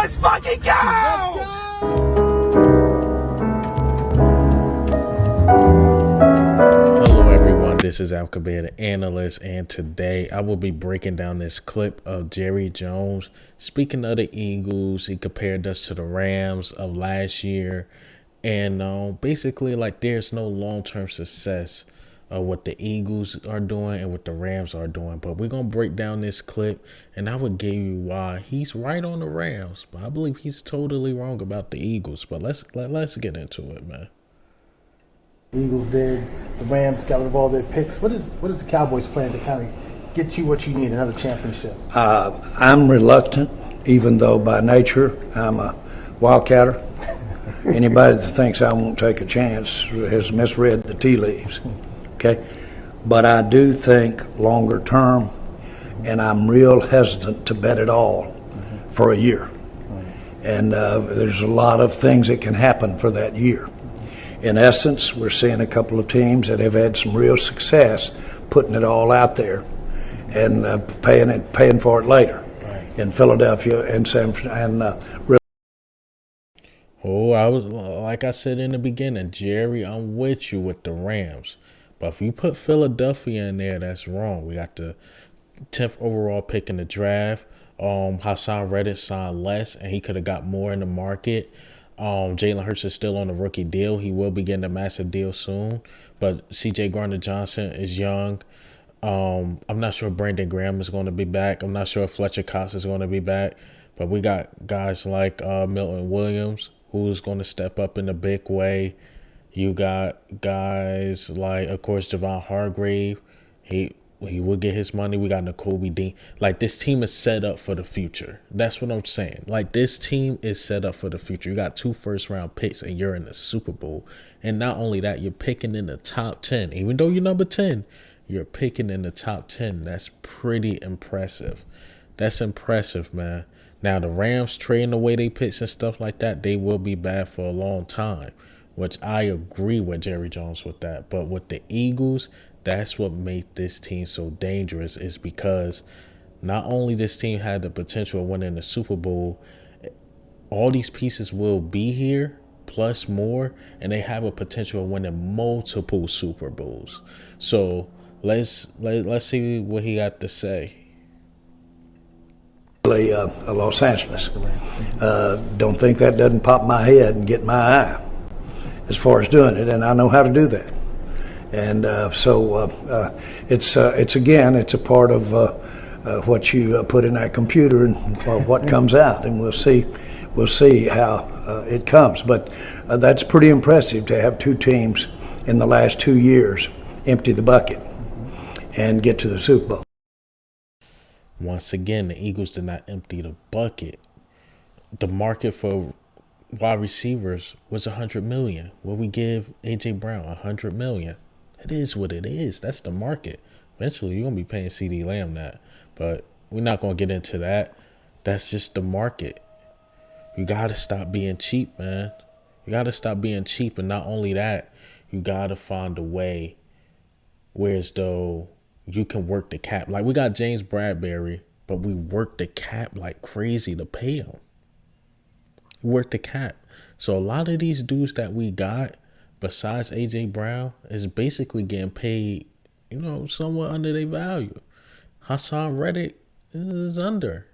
Let's fucking go! Hello everyone, this is Al Kabir, the analyst, and today I will be breaking down this clip of Jerry Jones. Speaking of the Eagles, he compared us to the Rams of last year, and basically like there's no long-term success of what the Eagles are doing and what the Rams are doing. But we're gonna break down this clip, and I would give you why he's right on the Rams, but I believe he's totally wrong about the Eagles. But let's get into it, man. Eagles did. The Rams got rid of all their picks. What is the Cowboys plan to kind of get you what you need, another championship? I'm reluctant, even though by nature I'm a wildcatter. Anybody that thinks I won't take a chance has misread the tea leaves. Okay? But I do think longer term, and I'm real hesitant to bet it all for a year. And there's a lot of things that can happen for that year. In essence, we're seeing a couple of teams that have had some real success putting it all out there and paying for it later. Right. In Philadelphia and San Francisco. I was like I said in the beginning, Jerry, I'm with you with the Rams. But if you put Philadelphia in there, that's wrong. We got the 10th overall pick in the draft. Hassan Reddick signed less, and he could have got more in the market. Jalen Hurts is still on a rookie deal. He will be getting a massive deal soon. But C.J. Gardner-Johnson is young. I'm not sure Brandon Graham is going to be back. I'm not sure if Fletcher Cox is going to be back. But we got guys like Milton Williams, who's going to step up in a big way. You got guys like, of course, Javon Hargrave. He will get his money. We got Nakobe Dean. Like, this team is set up for the future. That's what I'm saying. Like, this team is set up for the future. You got 2 first-round picks, and you're in the Super Bowl. And not only that, you're picking in the top 10. Even though you're number 10, you're picking in the top 10. That's pretty impressive. That's impressive, man. Now, the Rams trading the way they picks and stuff like that, they will be bad for a long time, which I agree with Jerry Jones with that. But with the Eagles, that's what made this team so dangerous, is because not only this team had the potential of winning the Super Bowl, all these pieces will be here, plus more, and they have a potential of winning multiple Super Bowls. So let's see what he got to say. Los Angeles. Don't think that doesn't pop my head and get my eye as far as doing it, and I know how to do that. And so it's a part of what you put in that computer and what comes out, and we'll see how it comes. But that's pretty impressive to have 2 teams in the last 2 years empty the bucket and get to the Super Bowl. Once again, the Eagles did not empty the bucket. The market for wide receivers was $100 million. Will we give A.J. Brown $100 million? It is what it is. That's the market. Eventually, you're going to be paying C.D. Lamb that. But we're not going to get into that. That's just the market. You got to stop being cheap, man. You got to stop being cheap. And not only that, you got to find a way where as though you can work the cap. Like, we got James Bradbury, but we work the cap like crazy to pay him. We work the cap. So a lot of these dudes that we got, besides A.J. Brown, is basically getting paid, somewhat under their value. Hassan Reddick is under.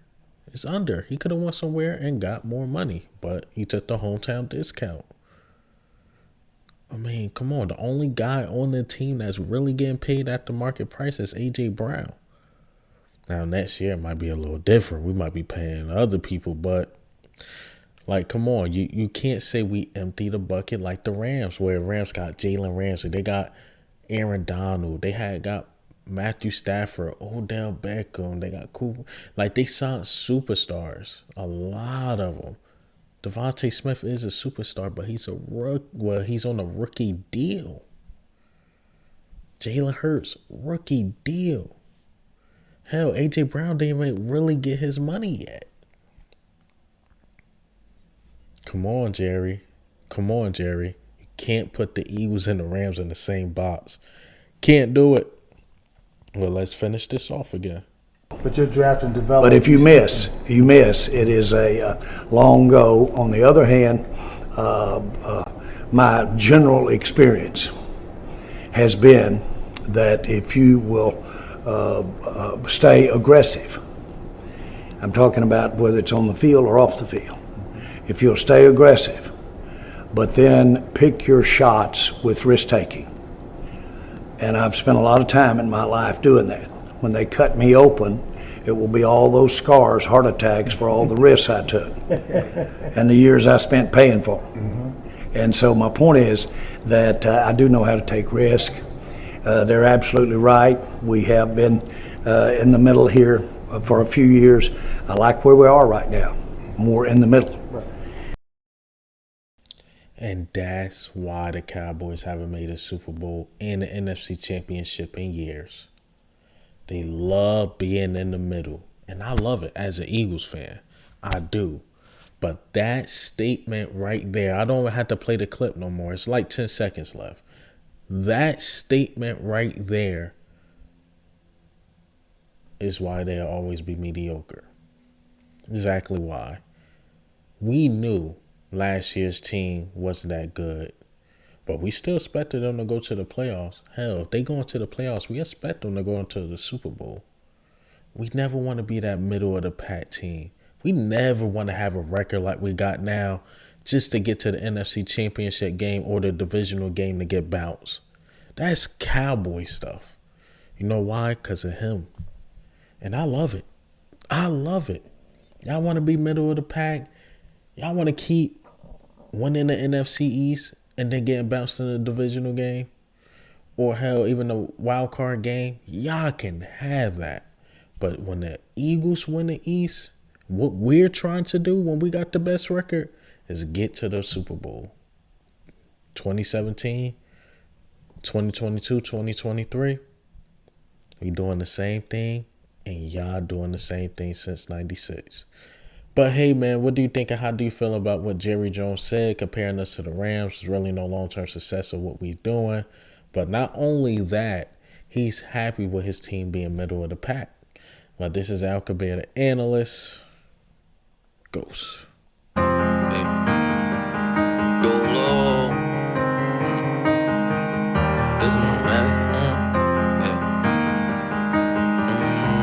It's under. He could have went somewhere and got more money, but he took the hometown discount. I mean, come on. The only guy on the team that's really getting paid at the market price is A.J. Brown. Now, next year it might be a little different. We might be paying other people, but, like, come on. You can't say we empty the bucket like the Rams, where Rams got Jalen Ramsey. They got Aaron Donald. They got Matthew Stafford, Odell Beckham. They got Cooper. Like, they signed superstars. A lot of them. Devontae Smith is a superstar, but he's on a rookie deal. Jalen Hurts, rookie deal. Hell, A.J. Brown didn't even really get his money yet. Come on, Jerry. You can't put the Eagles and the Rams in the same box. Can't do it. Well, let's finish this off again. But you're drafting, developing. But if you miss, you miss. It is a long go. On the other hand, my general experience has been that if you will stay aggressive, I'm talking about whether it's on the field or off the field. If you'll stay aggressive, but then pick your shots with risk taking. And I've spent a lot of time in my life doing that. When they cut me open, it will be all those scars, heart attacks for all the risks I took and the years I spent paying for them. And so my point is that I do know how to take risk. They're absolutely right. We have been in the middle here for a few years. I like where we are right now, more in the middle. And that's why the Cowboys haven't made a Super Bowl and the NFC Championship in years. They love being in the middle. And I love it as an Eagles fan. I do. But that statement right there, I don't even have to play the clip no more. It's like 10 seconds left. That statement right there is why they'll always be mediocre. Exactly why. We knew last year's team wasn't that good, but we still expected them to go to the playoffs. Hell, if they go into the playoffs, we expect them to go into the Super Bowl. We never want to be that middle of the pack team. We never want to have a record like we got now just to get to the NFC Championship game or the divisional game to get bounced. That's Cowboy stuff. You know why? Because of him. And I love it. I love it. Y'all want to be middle of the pack? Y'all want to keep winning the NFC East and then getting bounced in the divisional game? Or hell, even the wild card game? Y'all can have that. But when the Eagles win the East, what we're trying to do when we got the best record is get to the Super Bowl. 2017, 2022, 2023, we doing the same thing, and y'all doing the same thing since 96. But hey, man, what do you think and how do you feel about what Jerry Jones said, comparing us to the Rams? There's really no long-term success of what we're doing. But not only that, he's happy with his team being middle of the pack. Well, this is Al Kabir, the analyst. Ghost.